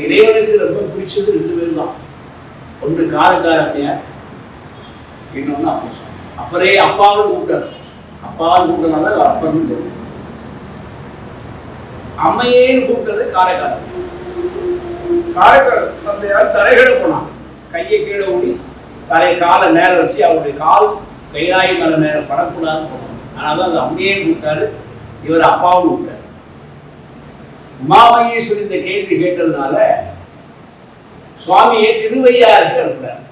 இறைவனுக்கு ரொம்ப பிடிச்சது 2 பேர் தான். ஒன்று காரக்கார அம்மையார், இன்னொன்று அப்பர் சுவாமி. அப்பரே அப்பாவும் கூப்பிட்டார். அப்பாவும் கூப்பிட்டனால அப்பன்னு தெரியும். அம்மையேன்னு கூப்பிட்டது காரைக்கார. காரைக்கார அம்மையார் தரைகிட போனான். கையை கீழே ஊடி காலை நேரம் வச்சு அவருடைய கால் கைலாய மேல நேரம் படக்கூடாதுன்னு போனாங்க. அதனால அது அம்மையேன்னு கூப்பிட்டாரு. இவர் அப்பாவும் கூப்பிட்டாரு. உமாமகேஸ்வரி இந்த கேள்வி கேட்டதுனால சுவாமியை திருவையாருக்கு அனுப்புறாரு.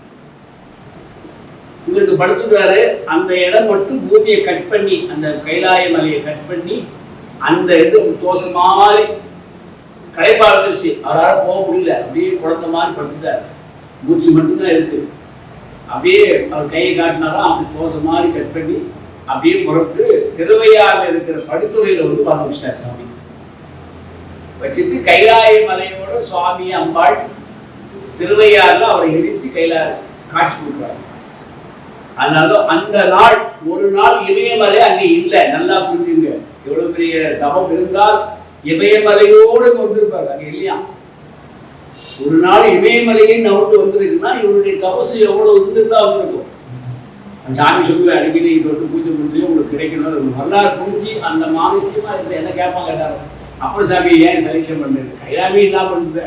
இவருக்கு படுத்துட்டாரு. அந்த இடம் மட்டும் பூமியை கட் பண்ணி, அந்த கைலாய மலையை கட் பண்ணி, அந்த இது தோசை மாதிரி களைப்பாக இருந்துச்சு. அவரால் போக முடியல. அப்படியே குழந்த மாதிரி படுத்துட்டார். மூச்சு மட்டும்தான் இருக்கு. அப்படியே அவர் கையை காட்டினாலும் அப்படி தோசை மாதிரி கட் பண்ணி அப்படியே புறப்பட்டு திருவையாறுல இருக்கிற படுத்துறையில வந்து வாங்க வச்சிட்டார் சாமி. வச்சுட்டு கைலாய மலையோட சுவாமி அம்பாள் திருவையாறுல அவரை எழுப்பி கைலாய காட்சி கொடுக்குறாரு. அதனால அந்த நாள் ஒரு நாள் இமயமலை அங்கே இல்லை. நல்லா புரிஞ்சுங்க. எவ்வளவு பெரிய தபம் இருந்தால் இமயமலையோடு வந்திருப்பாரு அங்கே இல்லையா. ஒரு நாள் இமயமலையை நவுட்டு வந்திருக்குன்னா இவருடைய தபசு எவ்வளவு இருந்துருந்தா வந்திருக்கும். சாமி சொல்லுவேன் அடிக்கடி இது வந்து பூஜை முடிஞ்சு உங்களுக்கு கிடைக்கணும். நல்லா புரிஞ்சு அந்த மானசியமா இருந்த என்ன கேட்பாங்க கேட்டாரு. அப்புறம் சாமி ஏன் செலக்ஷன் பண்ணுறது? கைலாயமே என்ன பண்ணுது?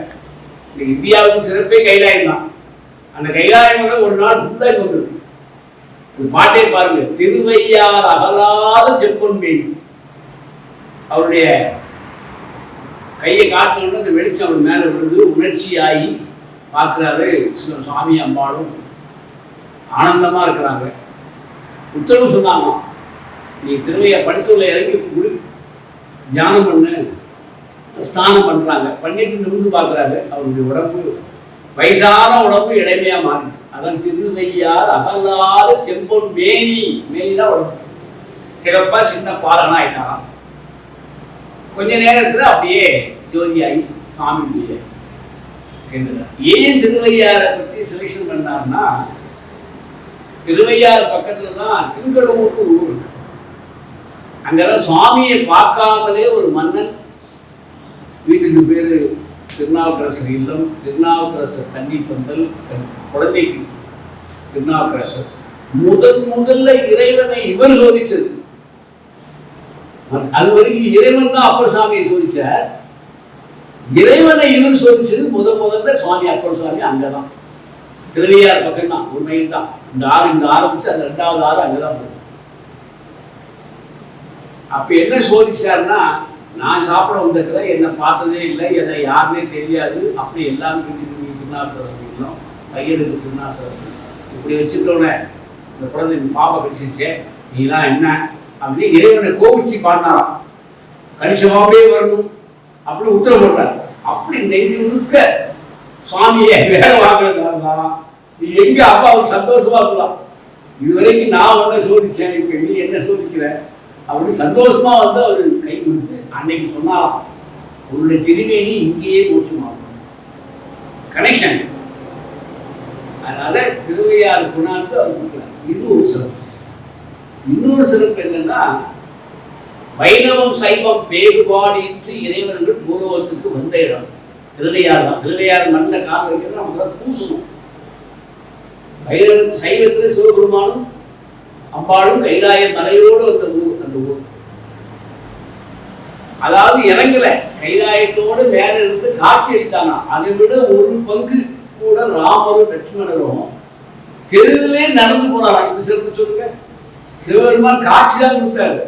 இந்த இந்தியாவுக்கு சிறப்பே கைலாயம் தான். அந்த கைலாயம் வந்து ஒரு நாள் ஃபுல்லாக வந்துருக்கு. ஒரு பாட்டே பாருங்க. திருவையார் அகலாத செப்பொன் மேனி. அவருடைய கையை காட்டணும்னு அந்த வெளிச்சம் அவர் மேலே விழுது. உணர்ச்சியாகி பார்க்குறாரு. சுவாமி அம்பாளும் ஆனந்தமாக இருக்கிறாங்க. உத்தரவு சொன்னாங்க, நீ திருவையார் படுத்துள்ள இறங்கி குடி தியானம் பண்ணு. ஸ்நானம் பண்ணுறாங்க. பண்ணிட்டு நிமிர்ந்து பார்க்குறாரு. அவருடைய உடம்பு வயசான உடம்பு இளமையாக மாறிட்டு. அதான் திருவையார் அகலாத செம்பொன் மேனி. மேனிதான் உடம்பு சிறப்பா சின்ன பாலனா ஆயிட்டாராம். கொஞ்ச நேரத்தில் அப்படியே ஜோதியாகி சாமியுடைய சேர்ந்துட்டார். ஏன் திருவையாரை பற்றி செலெக்ஷன் பண்ணார்னா, திருவையார் பக்கத்துல தான் திருக்கடவுர்னு ஊர் இருக்கு. அங்கெல்லாம் சுவாமியை பார்க்காமலே ஒரு மன்னன் வீட்டுக்கு பேரு திருநாவுக்கரசர் இல்லம், திருநாவுக்கரசர் தண்ணி பந்தல், குழந்தைக்கு திருநாவுக்கரசர். முதல்ல இறைவனை இவர் சோதிச்சது. அது வரைக்கும் இறைவன் தான் அப்பர் சாமியை சோதிச்சார். இறைவனை இவர் சோதிச்சது முதல்ல சுவாமி அப்பர் சுவாமி அங்கதான். திருவையார் பக்கம் தான், உண்மையில் தான். இந்த ஆறு இங்க ஆரம்பிச்சு அந்த 2வது ஆறு அங்கதான் போகும். அப்ப என்ன சோதிச்சார்னா, நான் சாப்பிட வந்திருக்கிற என்னை பார்த்ததே இல்லை, என்னை யாருமே தெரியாது. அப்படி எல்லாம் திருநாவுக்கரசர் இல்லம், பையனுக்கு திருநாவுக்கரசர் இப்படி வச்சுட்டோன்னே இந்த குழந்தை பாப்பா கடிச்சிருச்சே, நீலாம் என்ன அப்படின்னு இறைவனை கோபிச்சு பாடினாராம். கணிசமாவே வரணும் அப்படி உத்தரவு போடுறார். அப்படி நெஞ்சு முழுக்க சுவாமியை வேலை வாங்கினாலாம். நீ எங்க அப்பாவுக்கு சந்தோஷமா இருக்கலாம். இதுவரைக்கும் நான் உன்னை சோதிச்சேன், இப்ப நீ என்ன சோதிக்கிற அப்படின்னு சந்தோஷமா வந்து அவரு கை கொடுத்து அன்னைக்கு சொன்னாலாம், உன்னுடைய திருமேனி இங்கேயே போச்சுமாகும் கனெக்ஷன். அதனால திருவையாறு குணாந்து அவர் கொடுக்குறார். இது ஒரு சிறப்பு. இன்னொரு சிறப்பு என்னன்னா, வைணவம் சைவம் வேறுபாடு இன்றி இறைவர்கள் பூலோகத்துக்கு வந்த இடம் திருவையாறு தான். திருவையாறு நல்ல கால் வைக்கிறது நமக்கு பூசணும். வைணவத்து சைவத்தில் சிவபெருமானும் அம்பாளும் கைலாய மலையோடு வந்த ஊர் அந்த ஊர். அதாவது இறங்கல, கைலாயத்தோடு மேல இருந்து காட்சி அளித்தானா. அதை விட ஒரு பங்கு கூட ராமரும் லட்சுமணரும் தெருவிலே நடந்து போனாராம். இப்ப சிறப்பு சொல்லுங்க. சிவபெருமான் காட்சி தான் கொடுத்தாரு.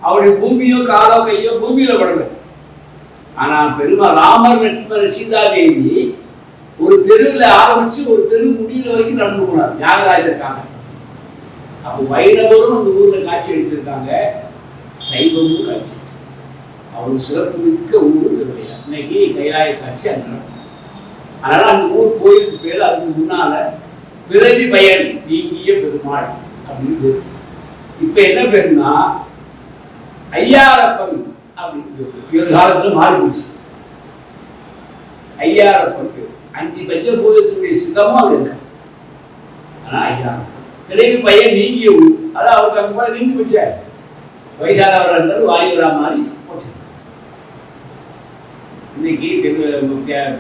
அவருடைய பூமியோ காலோ கையோ பூமியில படல. ஆனா பெருமாள் ராமர் லட்சுமணர் சீதாதேவி ஒரு தெருவில் ஆரம்பிச்சு ஒரு தெரு முடிகிற வரைக்கும் நடந்து போனார் தியாகராஜருக்காக. அப்போ வைணவரும் அந்த ஊர்ல காட்சி அளிச்சிருக்காங்க, சைவமும் காட்சி. அவ்வளவு சிறப்பு மிக்க ஊர் திருவையார். இன்னைக்கு கைலாய காட்சி அங்க. அதனால அந்த ஊர் கோயிலுக்கு பேர் அதுக்கு முன்னால பிறவி பயன் நீங்கிய பெருமாள் அப்படின்னு. இப்ப என்ன பேருன்னா ஐயாரப்பன் அப்படின்னு காலத்துல மாறி போச்சு. ஐயாரப்பன் பேர் 5 பஞ்சபூதத்தினுடைய சிதமும் அங்க இருக்கு. ஆனா ஐயாரப்பன் பிறவி பையன் நீங்கிய ஊர். அதான் அவருக்கு அங்க போல நீங்கி போச்சார். வயசானவர் இருந்தாலும் வாயுரா மாறி போச்சு. இன்னைக்கு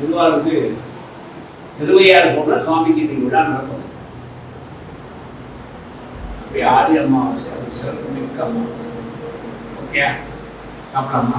திருவாரூருக்கு திருவையாறு போனால் சுவாமிக்கு இன்னைக்கு விழா நடக்கும். அப்படியே ஆடி அமாவாசை, அது சிறப்பு மிக்க அமாவாசை. ஓகே, சாப்பிடலாமா?